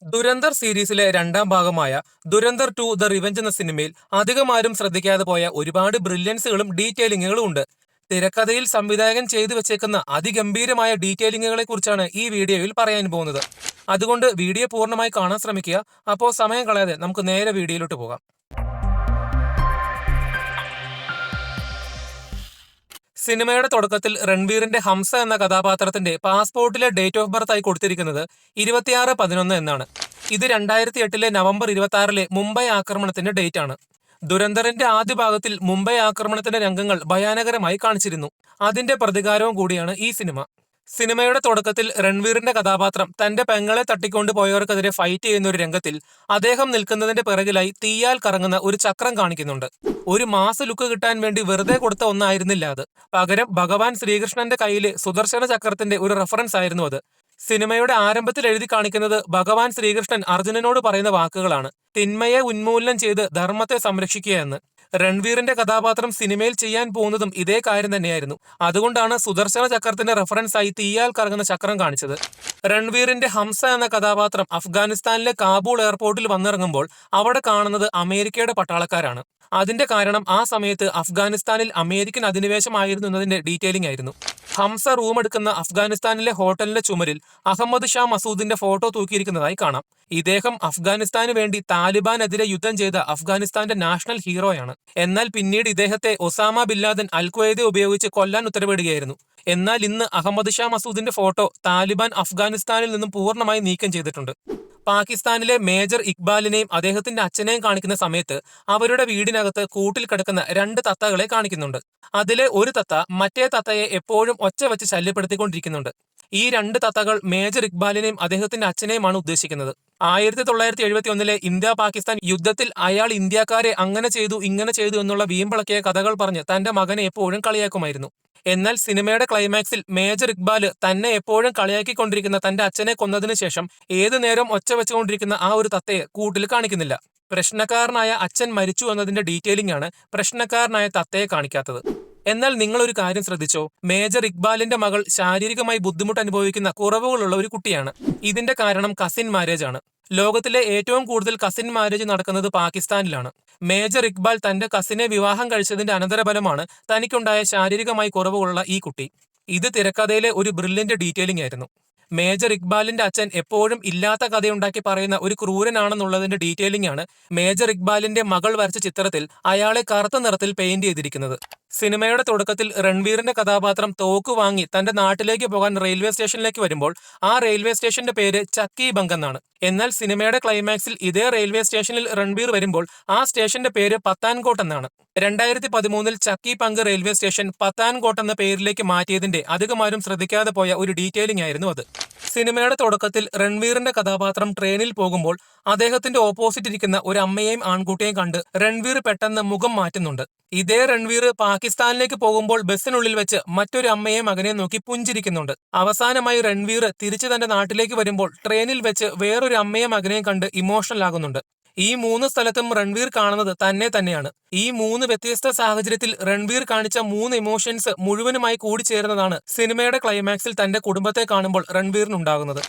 ദുരന്തർ സീരീസിലെ രണ്ടാം ഭാഗമായ ദുരന്തർ 2 ദ റിവെഞ്ച് എന്ന സിനിമയിൽ അധികമാരും ശ്രദ്ധിക്കാതെ പോയ ഒരുപാട് ബ്രില്യൻസുകളും ഡീറ്റെയിലിങ്ങുകളും ഉണ്ട്. തിരക്കഥയിൽ സംവിധായകൻ ചെയ്തു വെച്ചേക്കുന്ന അതിഗംഭീരമായ ഡീറ്റെയിലിങ്ങുകളെ കുറിച്ചാണ് ഈ വീഡിയോയിൽ പറയാൻ പോകുന്നത്. അതുകൊണ്ട് വീഡിയോ പൂർണ്ണമായി കാണാൻ ശ്രമിക്കുക. അപ്പോൾ സമയം കളയാതെ നമുക്ക് നേരെ വീഡിയോയിലോട്ട് പോകാം. സിനിമയുടെ തുടക്കത്തിൽ രൺവീറിന്റെ ഹംസ എന്ന കഥാപാത്രത്തിന്റെ പാസ്പോർട്ടിലെ ഡേറ്റ് ഓഫ് ബർത്ത് ആയി കൊടുത്തിരിക്കുന്നത് 26/11 എന്നാണ്. ഇത് 2008 നവംബർ 26 മുംബൈ ആക്രമണത്തിന്റെ ഡേറ്റ് ആണ്. ദുരന്തറിന്റെ ആദ്യ ഭാഗത്തിൽ മുംബൈ ആക്രമണത്തിന്റെ രംഗങ്ങൾ ഭയാനകരമായി കാണിച്ചിരുന്നു. അതിന്റെ പ്രതികാരവും കൂടിയാണ് ഈ സിനിമ. സിനിമയുടെ തുടക്കത്തിൽ രൺവീറിന്റെ കഥാപാത്രം തന്റെ പെങ്ങളെ തട്ടിക്കൊണ്ടു പോയവർക്കെതിരെ ഫൈറ്റ് ചെയ്യുന്ന ഒരു രംഗത്തിൽ അദ്ദേഹം നിൽക്കുന്നതിന്റെ പിറകിലായി തീയാൽ കറങ്ങുന്ന ഒരു ചക്രം കാണിക്കുന്നുണ്ട്. ഒരു മാസ് ലുക്ക് കിട്ടാൻ വേണ്ടി വെറുതെ കൊടുത്ത ഒന്നായിരുന്നില്ല അത്. പകരം ഭഗവാൻ ശ്രീകൃഷ്ണന്റെ കയ്യിലെ സുദർശന ചക്രത്തിന്റെ ഒരു റെഫറൻസ് ആയിരുന്നു അത്. സിനിമയുടെ ആരംഭത്തിൽ എഴുതി കാണിക്കുന്നത് ഭഗവാൻ ശ്രീകൃഷ്ണൻ അർജുനനോട് പറയുന്ന വാക്കുകളാണ്: തിന്മയെ ഉന്മൂലനം ചെയ്ത് ധർമ്മത്തെ സംരക്ഷിക്കുക എന്ന്. രൺവീറിന്റെ കഥാപാത്രം സിനിമയിൽ ചെയ്യാൻ പോകുന്നതും ഇതേ കാര്യം തന്നെയായിരുന്നു. അതുകൊണ്ടാണ് സുദർശന ചക്രത്തിന്റെ റെഫറൻസ് ആയി തീയാൽ കറങ്ങുന്ന ചക്രം കാണിച്ചത്. രൺവീറിന്റെ ഹംസ എന്ന കഥാപാത്രം അഫ്ഗാനിസ്ഥാനിലെ കാബൂൾ എയർപോർട്ടിൽ വന്നിറങ്ങുമ്പോൾ അവിടെ കാണുന്നത് അമേരിക്കയുടെ പട്ടാളക്കാരാണ്. അതിന്റെ കാരണം ആ സമയത്ത് അഫ്ഗാനിസ്ഥാനിൽ അമേരിക്കൻ അധിനിവേശമായിരുന്നു എന്നതിന്റെ ഡീറ്റെയിലിംഗ് ആയിരുന്നു. ഹംസ റൂം എടുക്കുന്ന അഫ്ഗാനിസ്ഥാനിലെ ഹോട്ടലിന്റെ ചുമരിൽ അഹമ്മദ് ഷാ മസൂദിന്റെ ഫോട്ടോ തൂക്കിയിരിക്കുന്നതായി കാണാം. ഇദ്ദേഹം അഫ്ഗാനിസ്ഥാന് വേണ്ടി താലിബാനെതിരെ യുദ്ധം ചെയ്ത അഫ്ഗാനിസ്ഥാന്റെ നാഷണൽ ഹീറോയാണ്. എന്നാൽ പിന്നീട് ഇദ്ദേഹത്തെ ഒസാമ ബിൻ ലാദൻ അൽ-ഖ്വയ്ദ ഉപയോഗിച്ച് കൊല്ലാൻ ഉത്തരവിടുകയായിരുന്നു. എന്നാൽ ഇന്ന് അഹമ്മദ് ഷാ മസൂദിന്റെ ഫോട്ടോ താലിബാൻ അഫ്ഗാനിസ്ഥാനിൽ നിന്നും പൂർണ്ണമായി നീക്കം ചെയ്തിട്ടുണ്ട്. പാകിസ്ഥാനിലെ മേജർ ഇക്ബാലിനെയും അദ്ദേഹത്തിന്റെ അച്ഛനെയും കാണിക്കുന്ന സമയത്ത് അവരുടെ വീടിനകത്ത് കൂട്ടിൽ കിടക്കുന്ന 2 തത്തകളെ കാണിക്കുന്നുണ്ട്. അതിലെ ഒരു തത്ത മറ്റേ തത്തയെ എപ്പോഴും ഒച്ച വെച്ച് ശല്യപ്പെടുത്തിക്കൊണ്ടിരിക്കുന്നുണ്ട്. ഈ 2 തത്തകൾ മേജർ ഇക്ബാലിനെയും അദ്ദേഹത്തിന്റെ അച്ഛനെയുമാണ് ഉദ്ദേശിക്കുന്നത്. 1971 ഇന്ത്യ പാകിസ്ഥാൻ യുദ്ധത്തിൽ അയാൾ ഇന്ത്യക്കാരെ അങ്ങനെ ചെയ്തു ഇങ്ങനെ ചെയ്തു എന്നുള്ള വീമ്പിളക്കിയ കഥകൾ പറഞ്ഞ് തന്റെ മകനെ എപ്പോഴും കളിയാക്കുമായിരുന്നു. എന്നാൽ സിനിമയുടെ ക്ലൈമാക്സിൽ മേജർ ഇക്ബാല് തന്നെ എപ്പോഴും കളിയാക്കിക്കൊണ്ടിരിക്കുന്ന തന്റെ അച്ഛനെ കൊന്നതിനു ശേഷം ഏതു നേരം ഒച്ച വെച്ചുകൊണ്ടിരിക്കുന്ന ആ ഒരു തത്തയെ കൂട്ടിൽ കാണിക്കുന്നില്ല. പ്രശ്നക്കാരനായ അച്ഛൻ മരിച്ചു എന്നതിന്റെ ഡീറ്റെയിലിംഗ് ആണ് പ്രശ്നക്കാരനായ തത്തയെ കാണിക്കാത്തത്. എന്നാൽ നിങ്ങളൊരു കാര്യം ശ്രദ്ധിച്ചോ? മേജർ ഇക്ബാലിന്റെ മകൾ ശാരീരികമായി ബുദ്ധിമുട്ട് അനുഭവിക്കുന്ന കുറവുകളുള്ള ഒരു കുട്ടിയാണ്. ഇതിന്റെ കാരണം കസിൻ മാരേജ് ആണ്. ലോകത്തിലെ ഏറ്റവും കൂടുതൽ കസിൻ മാരേജ് നടക്കുന്നത് പാകിസ്ഥാനിലാണ്. മേജർ ഇക്ബാൽ തന്റെ കസിനെ വിവാഹം കഴിച്ചതിന്റെ അനന്തരഫലമാണ് തനിക്കുണ്ടായ ശാരീരികമായി കുറവുകളുള്ള ഈ കുട്ടി. ഇത് തിരക്കഥയിലെ ഒരു ബ്രില്യന്റ് ഡീറ്റെയിലിംഗ് ആയിരുന്നു. മേജർ ഇക്ബാലിന്റെ അച്ഛൻ എപ്പോഴും ഇല്ലാത്ത കഥയുണ്ടാക്കി പറയുന്ന ഒരു ക്രൂരനാണെന്നുള്ളതിന്റെ ഡീറ്റെയിലിംഗ് ആണ് മേജർ ഇക്ബാലിന്റെ മകൾ വരച്ച ചിത്രത്തിൽ അയാളെ കറുത്ത നിറത്തിൽ പെയിന്റ് ചെയ്തിരിക്കുന്നത്. സിനിമയുടെ തുടക്കത്തിൽ രൺവീറിന്റെ കഥാപാത്രം തോക്ക് വാങ്ങി തന്റെ നാട്ടിലേക്ക് പോകാൻ റെയിൽവേ സ്റ്റേഷനിലേക്ക് വരുമ്പോൾ ആ റെയിൽവേ സ്റ്റേഷന്റെ പേര് ചക്കി ബംഗ് എന്നാണ്. എന്നാൽ സിനിമയുടെ ക്ലൈമാക്സിൽ ഇതേ റെയിൽവേ സ്റ്റേഷനിൽ രൺവീർ വരുമ്പോൾ ആ സ്റ്റേഷന്റെ പേര് പത്താൻകോട്ട് എന്നാണ്. 2013 ചക്കി ബംഗ് റെയിൽവേ സ്റ്റേഷൻ പത്താൻകോട്ട് എന്ന പേരിലേക്ക് മാറ്റിയതിന്റെ അധികമാരും ശ്രദ്ധിക്കാതെ പോയ ഒരു ഡീറ്റെയിലിംഗ് ആയിരുന്നു അത്. സിനിമയുടെ തുടക്കത്തിൽ രൺവീറിന്റെ കഥാപാത്രം ട്രെയിനിൽ പോകുമ്പോൾ അദ്ദേഹത്തിന്റെ ഓപ്പോസിറ്റ് ഇരിക്കുന്ന ഒരു അമ്മയെയും ആൺകുട്ടിയെയും കണ്ട് രൺവീർ പെട്ടെന്ന് മുഖം മാറ്റുന്നുണ്ട്. ഇതേ രൺവീർ പാകിസ്ഥാനിലേക്ക് പോകുമ്പോൾ ബസ്സിനുള്ളിൽ വെച്ച് മറ്റൊരു അമ്മയെയും മകനെയും നോക്കി പുഞ്ചിരിക്കുന്നുണ്ട്. അവസാനമായി രൺവീർ തിരിച്ചു തന്റെ നാട്ടിലേക്ക് വരുമ്പോൾ ട്രെയിനിൽ വെച്ച് വേറൊരു അമ്മയെയും മകനെയും കണ്ട് ഇമോഷണൽ ആകുന്നുണ്ട്. ഈ 3 സ്ഥലത്തും രൺവീർ കാണുന്നത് തന്നെയാണ്. ഈ 3 വ്യത്യസ്ത സാഹചര്യത്തിൽ രൺവീർ കാണിച്ച 3 ഇമോഷൻസ് മുഴുവനുമായി കൂടിച്ചേരുന്നതാണ് സിനിമയുടെ ക്ലൈമാക്സിൽ തന്റെ കുടുംബത്തെ കാണുമ്പോൾ റൺവീറിനുണ്ടാകുന്നത്.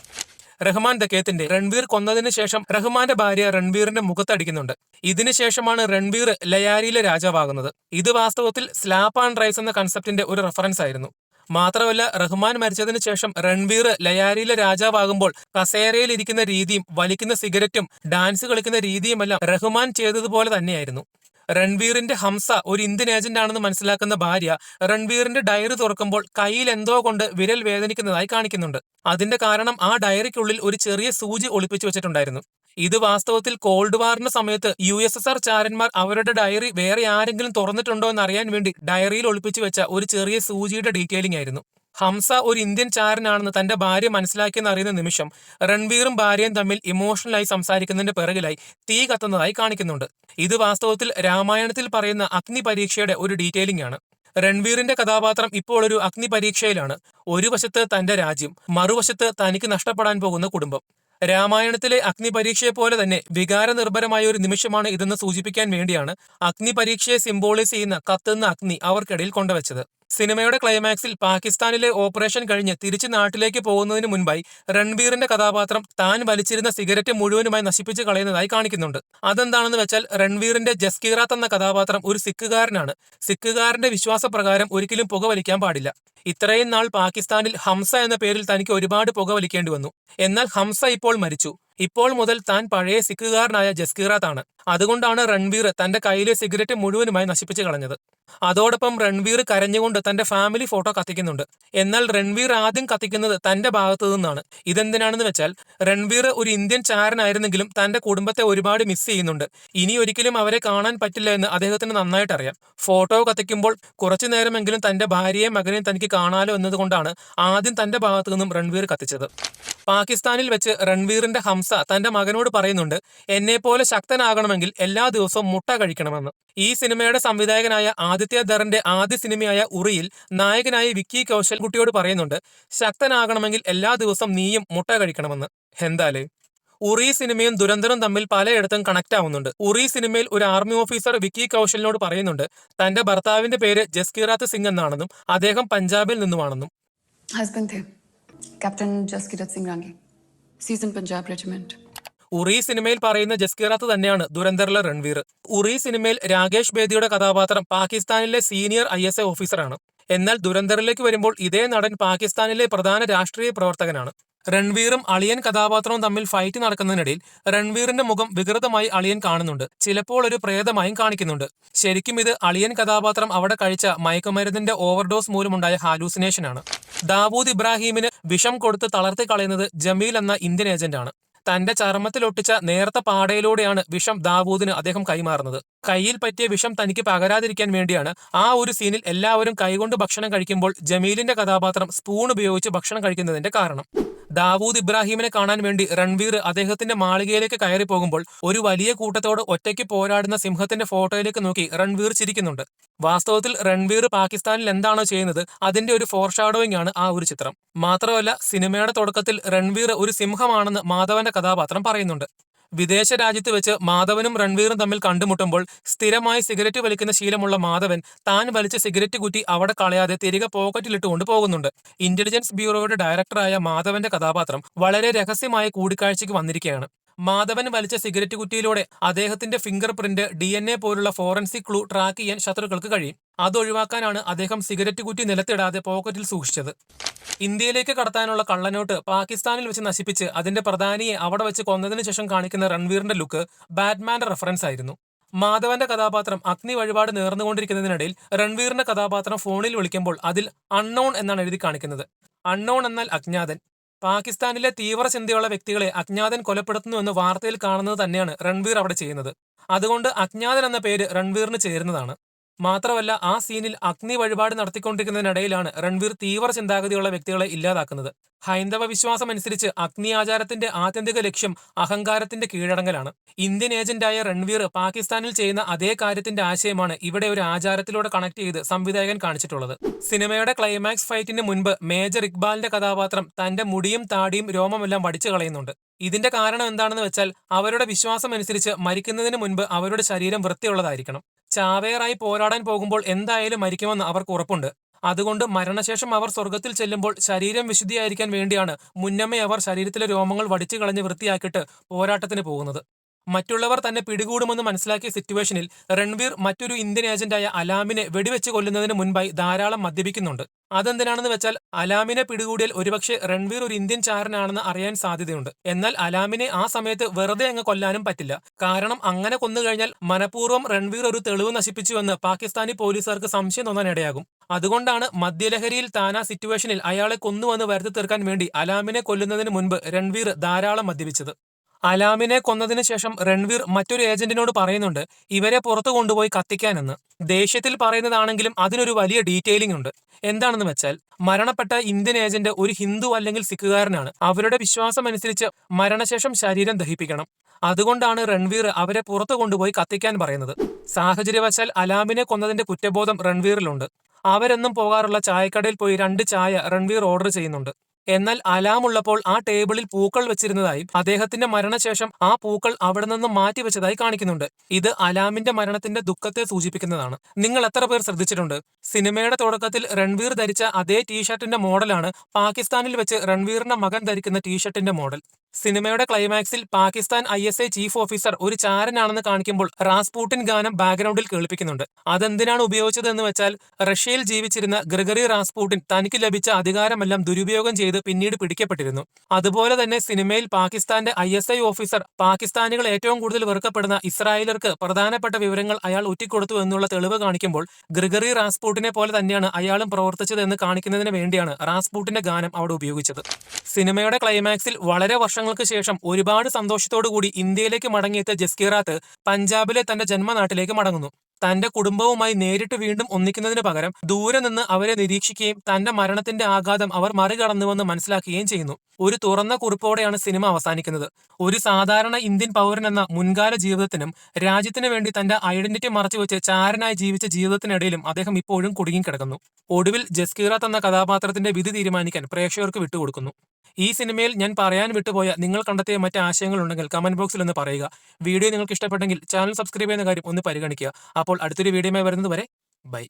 റഹ്മാൻ ദക്കേത്തിന്റെ രൺവീർ കൊന്നതിന് ശേഷം റഹ്മാന്റെ ഭാര്യ രൺവീറിന്റെ മുഖത്തടിക്കുന്നുണ്ട്. ഇതിനുശേഷമാണ് രൺവീർ ലയാരിയിലെ രാജാവാകുന്നത്. ഇത് വാസ്തവത്തിൽ സ്ലാപ്പ് ആൻഡ് റൈസ് എന്ന കൺസെപ്റ്റിന്റെ ഒരു റെഫറൻസ് ആയിരുന്നു. മാത്രമല്ല, റഹ്മാൻ മരിച്ചതിന് ശേഷം രൺവീർ ലയാരിയിലെ രാജാവാകുമ്പോൾ കസേരയിൽ ഇരിക്കുന്ന രീതിയും വലിക്കുന്ന സിഗരറ്റും ഡാൻസ് കളിക്കുന്ന രീതിയുമെല്ലാം റഹ്മാൻ ചെയ്തതുപോലെ തന്നെയായിരുന്നു. രൺവീറിന്റെ ഹംസ ഒരു ഇന്ത്യൻ ഏജന്റ് ആണെന്ന് മനസ്സിലാക്കുന്ന ഭാര്യ രൺവീറിന്റെ ഡയറി തുറക്കുമ്പോൾ കയ്യിൽ എന്തോ കൊണ്ട് വിരൽ വേദനിക്കുന്നതായി കാണിക്കുന്നുണ്ട്. അതിന്റെ കാരണം ആ ഡയറിക്കുള്ളിൽ ഒരു ചെറിയ സൂചി ഒളിപ്പിച്ചു വെച്ചിട്ടുണ്ടായിരുന്നു. ഇത് വാസ്തവത്തിൽ കോൾഡ് വാറിന്റെ സമയത്ത് USSR ചാരന്മാർ അവരുടെ ഡയറി വേറെ ആരെങ്കിലും തുറന്നിട്ടുണ്ടോ എന്ന് അറിയാൻ വേണ്ടി ഡയറിയിൽ ഒളിപ്പിച്ചു വെച്ച ഒരു ചെറിയ സൂചിയുടെ ഡീറ്റെയിലിംഗ് ആയിരുന്നു. ഹംസ ഒരു ഇന്ത്യൻ ചാരനാണെന്ന് തന്റെ ഭാര്യ മനസ്സിലാക്കിയെന്ന് അറിയുന്ന നിമിഷം രൺവീറും ഭാര്യയും തമ്മിൽ ഇമോഷണലായി സംസാരിക്കുന്നതിന്റെ പിറകിലായി തീ കത്തുന്നതായി കാണിക്കുന്നുണ്ട്. ഇത് വാസ്തവത്തിൽ രാമായണത്തിൽ പറയുന്ന അഗ്നി പരീക്ഷയുടെ ഒരു ഡീറ്റെയിലിംഗ് ആണ്. രൺവീറിന്റെ കഥാപാത്രം ഇപ്പോൾ ഒരു അഗ്നി പരീക്ഷയിലാണ്. ഒരു വശത്ത് തന്റെ രാജ്യം, മറുവശത്ത് തനിക്ക് നഷ്ടപ്പെടാൻ പോകുന്ന കുടുംബം. രാമായണത്തിലെ അഗ്നി പരീക്ഷയെ പോലെ തന്നെ വികാരനിർഭരമായ ഒരു നിമിഷമാണ് ഇതെന്ന് സൂചിപ്പിക്കാൻ വേണ്ടിയാണ് അഗ്നി പരീക്ഷയെ സിംബോളൈസ് ചെയ്യുന്ന കത്തുന്ന അഗ്നി അവർക്കിടയിൽ കൊണ്ടുവച്ചത്. സിനിമയുടെ ക്ലൈമാക്സിൽ പാകിസ്ഥാനിലെ ഓപ്പറേഷൻ കഴിഞ്ഞ് തിരിച്ച് നാട്ടിലേക്ക് പോകുന്നതിന് മുൻപായി രൺബീറിന്റെ കഥാപാത്രം താൻ വലിച്ചിരുന്ന സിഗരറ്റ് മുഴുവനുമായി നശിപ്പിച്ച് കളയുന്നതായി കാണിക്കുന്നുണ്ട്. അതെന്താണെന്ന് വെച്ചാൽ രൺബീറിന്റെ ജസ്കീറാത്ത് എന്ന കഥാപാത്രം ഒരു സിഖുകാരനാണ്. സിഖുകാരന്റെ വിശ്വാസപ്രകാരം ഒരിക്കലും പുകവലിക്കാൻ പാടില്ല. ഇത്രയും നാൾ പാകിസ്ഥാനിൽ ഹംസ എന്ന പേരിൽ തനിക്ക് ഒരുപാട് പുകവലിക്കേണ്ടി വന്നു. എന്നാൽ ഹംസ ഇപ്പോൾ മരിച്ചു. ഇപ്പോൾ മുതൽ താൻ പഴയ സിഖുകാരനായ ജസ്കീറാത്താണ്. അതുകൊണ്ടാണ് രൺബീർ തന്റെ കയ്യിലെ സിഗരറ്റ് മുഴുവനുമായി നശിപ്പിച്ചു കളഞ്ഞത്. അതോടൊപ്പം രൺബീർ കരഞ്ഞുകൊണ്ട് തന്റെ ഫാമിലി ഫോട്ടോ കത്തിക്കുന്നുണ്ട്. എന്നാൽ രൺബീർ ആദ്യം കത്തിക്കുന്നത് തന്റെ ഭാഗത്തു നിന്നാണ്. ഇതെന്തിനാണെന്ന് വെച്ചാൽ രൺബീർ ഒരു ഇന്ത്യൻ ചാരനായിരുന്നെങ്കിലും തന്റെ കുടുംബത്തെ ഒരുപാട് മിസ് ചെയ്യുന്നുണ്ട്. ഇനി ഒരിക്കലും അവരെ കാണാൻ പറ്റില്ല എന്ന് അദ്ദേഹത്തിന് നന്നായിട്ട് അറിയാം. ഫോട്ടോ കത്തിക്കുമ്പോൾ കുറച്ചു നേരമെങ്കിലും തന്റെ ഭാര്യയെയും മകനെയും തനിക്ക് കാണാലോ എന്നതുകൊണ്ടാണ് ആദ്യം തന്റെ ഭാഗത്തു നിന്നും രൺബീർ കത്തിച്ചത്. പാകിസ്ഥാനിൽ വെച്ച് രൺബീറിന്റെ ഹംസ തന്റെ മകനോട് പറയുന്നുണ്ട്, എന്നെപ്പോലെ ശക്തനാകണമെങ്കിൽ എല്ലാ ദിവസവും മുട്ട കഴിക്കണമെന്ന്. ഈ സിനിമയുടെ സംവിധായകനായ ആദിത്യ ധറിന്റെ ആദ്യ സിനിമയായ ഉറിയിൽ നായകനായ വിക്കി കൗശൽ കുട്ടിയോട് പറയുന്നുണ്ട്, ശക്തനാകണമെങ്കിൽ എല്ലാ ദിവസവും നീയും മുട്ട കഴിക്കണമെന്ന്. എന്താലേ. ഉറി സിനിമയും ദുരന്തറും തമ്മിൽ പലയിടത്തും കണക്ട് ആവുന്നുണ്ട്. ഉറി സിനിമയിൽ ഒരു ആർമി ഓഫീസർ വിക്കി കൗശലിനോട് പറയുന്നുണ്ട് തന്റെ ഭർത്താവിന്റെ പേര് ജസ്കീറാത്ത് സിംഗ് എന്നാണെന്നും അദ്ദേഹം പഞ്ചാബിൽ നിന്നുമാണെന്നും. Captain Jaskirat Singh Rangi, Seasoned Punjab Regiment. ഉറി സിനിമയിൽ പറയുന്ന ജസ്കീറാത്ത് തന്നെയാണ് ദുരന്തറിലെ രൺവീർ. ഉറി സിനിമയിൽ രാകേഷ് ബേദിയുടെ കഥാപാത്രം പാകിസ്ഥാനിലെ സീനിയർ ISI ഓഫീസറാണ്. എന്നാൽ ദുരന്തറിലേക്ക് വരുമ്പോൾ ഇതേ നടൻ പാകിസ്ഥാനിലെ പ്രധാന രാഷ്ട്രീയ പ്രവർത്തകനാണ്. രൺവീറും അളിയൻ കഥാപാത്രവും തമ്മിൽ ഫൈറ്റ് നടക്കുന്നതിനിടയിൽ രൺവീറിന്റെ മുഖം വികൃതമായി അളിയൻ കാണുന്നുണ്ട്. ചിലപ്പോൾ ഒരു പ്രേതമായും കാണിക്കുന്നുണ്ട്. ശരിക്കും ഇത് അളിയൻ കഥാപാത്രം അവിടെ കഴിച്ച മയക്കുമരുന്നിന്റെ ഓവർഡോസ് മൂലമുണ്ടായ ഹാലൂസിനേഷനാണ്. ദാവൂദ് ഇബ്രാഹിമിന് വിഷം കൊടുത്ത് തളർത്തി കളയുന്നത് ജമീൽ എന്ന ഇന്ത്യൻ ഏജന്റാണ്. തന്റെ ചർമ്മത്തിലൊട്ടിച്ച നേർത്ത പാടയിലൂടെയാണ് വിഷം ദാവൂദിന് അദ്ദേഹം കൈമാറുന്നത്. കയ്യിൽ പറ്റിയ വിഷം തനിക്ക് പകരാതിരിക്കാൻ വേണ്ടിയാണ് ആ ഒരു സീനിൽ എല്ലാവരും കൈകൊണ്ട് ഭക്ഷണം കഴിക്കുമ്പോൾ ജമീലിന്റെ കഥാപാത്രം സ്പൂൺ ഉപയോഗിച്ച് ഭക്ഷണം കഴിക്കുന്നതിന്റെ കാരണം. ദാവൂദ് ഇബ്രാഹിമിനെ കാണാൻ വേണ്ടി രൺവീർ അദ്ദേഹത്തിന്റെ മാളികയിലേക്ക് കയറി പോകുമ്പോൾ ഒരു വലിയ കൂട്ടത്തോട് ഒറ്റയ്ക്ക് പോരാടുന്ന സിംഹത്തിന്റെ ഫോട്ടോയിലേക്ക് നോക്കി രൺവീർ ചിരിക്കുന്നുണ്ട്. വാസ്തവത്തിൽ രൺവീർ പാകിസ്ഥാനിൽ എന്താണോ ചെയ്യുന്നത് അതിന്റെ ഒരു ഫോർഷാഡോയിങ് ആണ് ആ ഒരു ചിത്രം. മാത്രമല്ല സിനിമയുടെ തുടക്കത്തിൽ രൺവീർ ഒരു സിംഹമാണെന്ന് മാധവന്റെ കഥാപാത്രം പറയുന്നുണ്ട്. വിദേശ രാജ്യത്ത് വെച്ച് മാധവനും രൺവീറും തമ്മിൽ കണ്ടുമുട്ടുമ്പോൾ സ്ഥിരമായി സിഗരറ്റ് വലിക്കുന്ന ശീലമുള്ള മാധവൻ താൻ വലിച്ച സിഗരറ്റ് കുറ്റി അവിടെ കളയാതെ തിരികെ പോക്കറ്റിലിട്ടുകൊണ്ട് പോകുന്നുണ്ട്. ഇന്റലിജൻസ് ബ്യൂറോയുടെ ഡയറക്ടറായ മാധവന്റെ കഥാപാത്രം വളരെ രഹസ്യമായ കൂടിക്കാഴ്ചയ്ക്ക് വന്നിരിക്കുകയാണ്. മാധവൻ വലിച്ച സിഗരറ്റ് കുറ്റിയിലൂടെ അദ്ദേഹത്തിന്റെ ഫിംഗർ പ്രിന്റ്, DNA പോലുള്ള ഫോറൻസിക് ക്ലൂ ട്രാക്ക് ചെയ്യാൻ ശത്രുക്കൾക്ക് കഴിയും. അതൊഴിവാക്കാനാണ് അദ്ദേഹം സിഗരറ്റ് കുറ്റി നിലത്തിടാതെ പോക്കറ്റിൽ സൂക്ഷിച്ചത്. ഇന്ത്യയിലേക്ക് കടത്താനുള്ള കള്ളനോട്ട് പാകിസ്ഥാനിൽ വെച്ച് നശിപ്പിച്ച് അതിന്റെ പ്രധാനിയെ അവിടെ വെച്ച് കൊന്നതിനു ശേഷം കാണിക്കുന്ന രൺവീറിന്റെ ലുക്ക് ബാറ്റ്മാന്റെ റെഫറൻസ് ആയിരുന്നു. മാധവന്റെ കഥാപാത്രം അഗ്നി വഴിപാട് നേർന്നുകൊണ്ടിരിക്കുന്നതിനിടയിൽ രൺവീറിന്റെ കഥാപാത്രം ഫോണിൽ വിളിക്കുമ്പോൾ അതിൽ അൺനോൺ എന്നാണ് എഴുതി കാണിക്കുന്നത്. അൺനോൺ എന്നാൽ അജ്ഞാതൻ. പാകിസ്ഥാനിലെ തീവ്ര ചിന്തയുള്ള വ്യക്തികളെ അജ്ഞാതൻ കൊലപ്പെടുത്തുന്നുവെന്ന് വാർത്തയിൽ കാണുന്നത് തന്നെയാണ് രൺവീർ അവിടെ ചെയ്യുന്നത്. അതുകൊണ്ട് അജ്ഞാതൻ എന്ന പേര് രൺവീറിന് ചേരുന്നതാണ്. മാത്രമല്ല ആ സീനിൽ അഗ്നി വഴിപാട് നടത്തിക്കൊണ്ടിരിക്കുന്നതിനിടയിലാണ് രൺവീർ തീവ്ര ചിന്താഗതിയുള്ള വ്യക്തികളെ ഇല്ലാതാക്കുന്നത്. ഹൈന്ദവ വിശ്വാസം അനുസരിച്ച് അഗ്നി ആചാരത്തിന്റെ ആത്യന്തിക ലക്ഷ്യം അഹങ്കാരത്തിന്റെ കീഴടങ്ങലാണ്. ഇന്ത്യൻ ഏജന്റായ രൺവീർ പാകിസ്ഥാനിൽ ചെയ്യുന്ന അതേ കാര്യത്തിന്റെ ആശയമാണ് ഇവിടെ ഒരു ആചാരത്തിലൂടെ കണക്ട് ചെയ്ത് സംവിധായകൻ കാണിച്ചിട്ടുള്ളത്. സിനിമയുടെ ക്ലൈമാക്സ് ഫൈറ്റിന് മുൻപ് മേജർ ഇക്ബാലിന്റെ കഥാപാത്രം തന്റെ മുടിയും താടിയും രോമമെല്ലാം വടിച്ചു കളയുന്നുണ്ട്. ഇതിന്റെ കാരണം എന്താണെന്ന് വെച്ചാൽ അവരുടെ വിശ്വാസം അനുസരിച്ച് മരിക്കുന്നതിന് മുൻപ് അവരുടെ ശരീരം വൃത്തിയുള്ളതായിരിക്കണം. ചാവേറായി പോരാടാൻ പോകുമ്പോൾ എന്തായാലും മരിക്കുമെന്ന് അവർക്ക് ഉറപ്പുണ്ട്. അതുകൊണ്ട് മരണശേഷം അവർ സ്വർഗത്തിൽ ചെല്ലുമ്പോൾ ശരീരം വിശുദ്ധിയായിരിക്കാൻ വേണ്ടിയാണ് മുന്നമേ അവർ ശരീരത്തിലെ രോമങ്ങൾ വടിച്ചു കളഞ്ഞ് വൃത്തിയാക്കിയിട്ട് പോരാട്ടത്തിന് പോകുന്നത്. മറ്റുള്ളവർ തന്നെ പിടികൂടുമെന്ന് മനസ്സിലാക്കിയ സിറ്റുവേഷനിൽ രൺവീർ മറ്റൊരു ഇന്ത്യൻ ഏജന്റായ അലാമിനെ വെടിവെച്ച് കൊല്ലുന്നതിന് മുൻപായി ധാരാളം മദ്യപിക്കുന്നുണ്ട്. അതെന്തിനാണെന്ന് വെച്ചാൽ അലാമിനെ പിടികൂടിയാൽ ഒരുപക്ഷെ രൺവീർ ഒരു ഇന്ത്യൻ ചാരനാണെന്ന് അറിയാൻ സാധ്യതയുണ്ട്. എന്നാൽ അലാമിനെ ആ സമയത്ത് വെറുതെ അങ്ങ് കൊല്ലാനും പറ്റില്ല. കാരണം അങ്ങനെ കൊന്നുകഴിഞ്ഞാൽ മനഃപൂർവ്വം രൺവീർ ഒരു തെളിവ് നശിപ്പിച്ചുവെന്ന് പാകിസ്ഥാനി പോലീസുകാർക്ക് സംശയം തോന്നാൻ ഇടയാകും. അതുകൊണ്ടാണ് മദ്യലഹരിയിൽ താൻ ആ സിറ്റുവേഷനിൽ അയാളെ കൊന്നുവെന്ന് വരുത്തി തീർക്കാൻ വേണ്ടി അലാമിനെ കൊല്ലുന്നതിന് മുൻപ് രൺവീർ ധാരാളം മദ്യപിച്ചത്. അലാമിനെ കൊന്നതിന് ശേഷം രൺവീർ മറ്റൊരു ഏജന്റിനോട് പറയുന്നുണ്ട് ഇവരെ പുറത്തു കൊണ്ടുപോയി കത്തിക്കാനെന്ന്. ദേഷ്യത്തിൽ പറയുന്നതാണെങ്കിലും അതിനൊരു വലിയ ഡീറ്റെയിലിംഗ് ഉണ്ട്. എന്താണെന്ന് വെച്ചാൽ മരണപ്പെട്ട ഇന്ത്യൻ ഏജന്റ് ഒരു ഹിന്ദു അല്ലെങ്കിൽ സിഖുകാരനാണ്. അവരുടെ വിശ്വാസം അനുസരിച്ച് മരണശേഷം ശരീരം ദഹിപ്പിക്കണം. അതുകൊണ്ടാണ് രൺവീർ അവരെ പുറത്തു കൊണ്ടുപോയി കത്തിക്കാൻ പറയുന്നത്. സാഹചര്യവശാൽ അലാമിനെ കൊന്നതിന്റെ കുറ്റബോധം രൺവീറിലുണ്ട്. അവരെന്നും പോകാറുള്ള ചായക്കടയിൽ പോയി 2 ചായ രൺവീർ ഓർഡർ ചെയ്യുന്നുണ്ട്. എന്നാൽ അലാം ഉള്ളപ്പോൾ ആ ടേബിളിൽ പൂക്കൾ വെച്ചിരുന്നതായും അദ്ദേഹത്തിന്റെ മരണശേഷം ആ പൂക്കൾ അവിടെ നിന്ന് മാറ്റിവെച്ചതായി കാണിക്കുന്നുണ്ട്. ഇത് അലാമിന്റെ മരണത്തിന്റെ ദുഃഖത്തെ സൂചിപ്പിക്കുന്നതാണ്. നിങ്ങൾ എത്ര പേർ ശ്രദ്ധിച്ചിട്ടുണ്ട്? സിനിമയുടെ തുടക്കത്തിൽ രൺവീർ ധരിച്ച അതേ ടീഷർട്ടിന്റെ മോഡലാണ് പാകിസ്ഥാനിൽ വെച്ച് രൺവീറിന്റെ മകൻ ധരിക്കുന്ന ടീഷർട്ടിന്റെ മോഡൽ. സിനിമയുടെ ക്ലൈമാക്സിൽ പാകിസ്ഥാൻ ISI ചീഫ് ഓഫീസർ ഒരു ചാരനാണെന്ന് കാണിക്കുമ്പോൾ റാസ്പൂട്ടിൻ ഗാനം ബാക്ക്ഗ്രൗണ്ടിൽ കേൾപ്പിക്കുന്നുണ്ട്. അതെന്തിനാണ് ഉപയോഗിച്ചത് എന്ന് വെച്ചാൽ റഷ്യയിൽ ജീവിച്ചിരുന്ന ഗ്രിഗറി റാസ്പൂട്ടിൻ തനിക്ക് ലഭിച്ച അധികാരമെല്ലാം ദുരുപയോഗം ചെയ്ത് പിന്നീട് പിടിക്കപ്പെട്ടിരുന്നു. അതുപോലെ തന്നെ സിനിമയിൽ പാകിസ്ഥാന്റെ ISI ഓഫീസർ പാകിസ്ഥാനികൾ ഏറ്റവും കൂടുതൽ വെറുക്കപ്പെടുന്ന ഇസ്രായേലർക്ക് പ്രധാനപ്പെട്ട വിവരങ്ങൾ അയാൾ ഒറ്റിക്കൊടുത്തു എന്നുള്ള തെളിവ് കാണിക്കുമ്പോൾ ഗ്രിഗറി റാസ്പൂട്ടിനെ പോലെ തന്നെയാണ് അയാളും പ്രവർത്തിച്ചത് എന്ന് കാണിക്കുന്നതിന് വേണ്ടിയാണ് റാസ്പൂട്ടിന്റെ ഗാനം അവിടെ ഉപയോഗിച്ചത്. സിനിമയുടെ ക്ലൈമാക്സിൽ വളരെ വർഷങ്ങൾക്ക് ശേഷം ഒരുപാട് സന്തോഷത്തോടുകൂടി ഇന്ത്യയിലേക്ക് മടങ്ങിയെത്തിയ ജസ്കീറാത്ത് പഞ്ചാബിലെ തന്റെ ജന്മനാട്ടിലേക്ക് മടങ്ങുന്നു. തന്റെ കുടുംബവുമായി നേരിട്ട് വീണ്ടും ഒന്നിക്കുന്നതിന് പകരം ദൂരെ നിന്ന് അവരെ നിരീക്ഷിക്കുകയും തന്റെ മരണത്തിന്റെ ആഘാതം അവർ മറികടന്നുവെന്ന് മനസ്സിലാക്കുകയും ചെയ്യുന്നു. ഒരു തുറന്ന കുറിപ്പോടെയാണ് സിനിമ അവസാനിക്കുന്നത്. ഒരു സാധാരണ ഇന്ത്യൻ പൗരൻ എന്ന മുൻകാല ജീവിതത്തിനും രാജ്യത്തിനു വേണ്ടി തന്റെ ഐഡന്റിറ്റി മറച്ചുവെച്ച് ചാരനായി ജീവിച്ച ജീവിതത്തിനിടയിലും അദ്ദേഹം ഇപ്പോഴും കുടുങ്ങിക്കിടക്കുന്നു. ഒടുവിൽ ജസ്കീറാത്ത് എന്ന കഥാപാത്രത്തിന്റെ വിധി തീരുമാനിക്കാൻ പ്രേക്ഷകർക്ക് വിട്ടുകൊടുക്കുന്നു. ഈ സിനിമയിൽ ഞാൻ പറയാൻ വിട്ടുപോയ നിങ്ങൾ കണ്ടെത്തിയ മറ്റ് ആശയങ്ങളുണ്ടെങ്കിൽ കമന്റ് ബോക്സിൽ ഒന്ന് പറയുക. വീഡിയോ നിങ്ങൾക്ക് ഇഷ്ടപ്പെട്ടെങ്കിൽ ചാനൽ സബ്സ്ക്രൈബ് ചെയ്യുന്ന കാര്യം ഒന്ന് പരിഗണിക്കുക. അപ്പോൾ അടുത്തൊരു വീഡിയോയുമായി വരുന്നത് വരെ ബൈ.